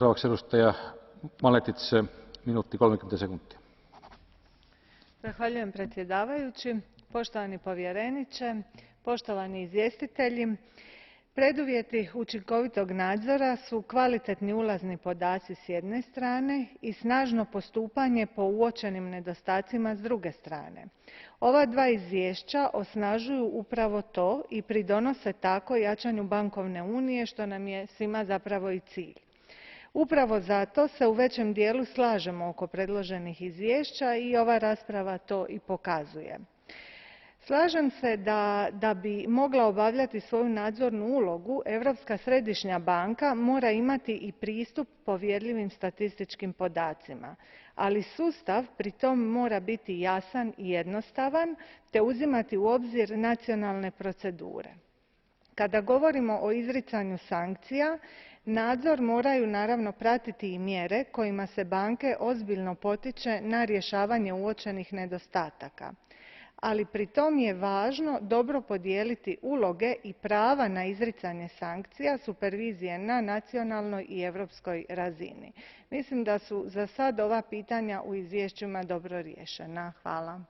Seuraavaksi edustaja Maletic, minuutti 30 sekuntia. Zahvaljujem predsjedavajući, poštovani povjereniče, poštovani izvjestitelji. Preduvjeti učinkovitog nadzora su kvalitetni ulazni podaci s jedne strane i snažno postupanje po uočenim nedostacima s druge strane. Ova dva izvješća osnažuju upravo to i pridonose tako jačanju bankovne unije, što nam je svima zapravo i cilj. Upravo zato se u većem dijelu slažemo oko predloženih izvješća i ova rasprava to i pokazuje. Slažem se da bi mogla obavljati svoju nadzornu ulogu, Europska središnja banka mora imati i pristup povjerljivim statističkim podacima, ali sustav pri tom mora biti jasan i jednostavan te uzimati u obzir nacionalne procedure. Kada govorimo o izricanju sankcija, nadzor moraju naravno pratiti i mjere kojima se banke ozbiljno potiče na rješavanje uočenih nedostataka, ali pri tom je važno dobro podijeliti uloge i prava na izricanje sankcija supervizije na nacionalnoj i europskoj razini. Mislim da su za sad ova pitanja u izvješćima dobro riješena. Hvala.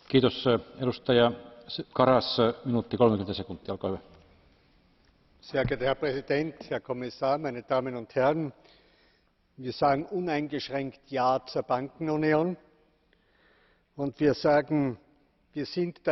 Kiitos. Edustaja Karas, minuutti 30 sekuntia, olkaa hyvä. Sehr geehrter Herr Präsident, Herr Kommissar, meine Damen und Herren! Wir sagen uneingeschränkt Ja zur Bankenunion und wir sagen, wir sind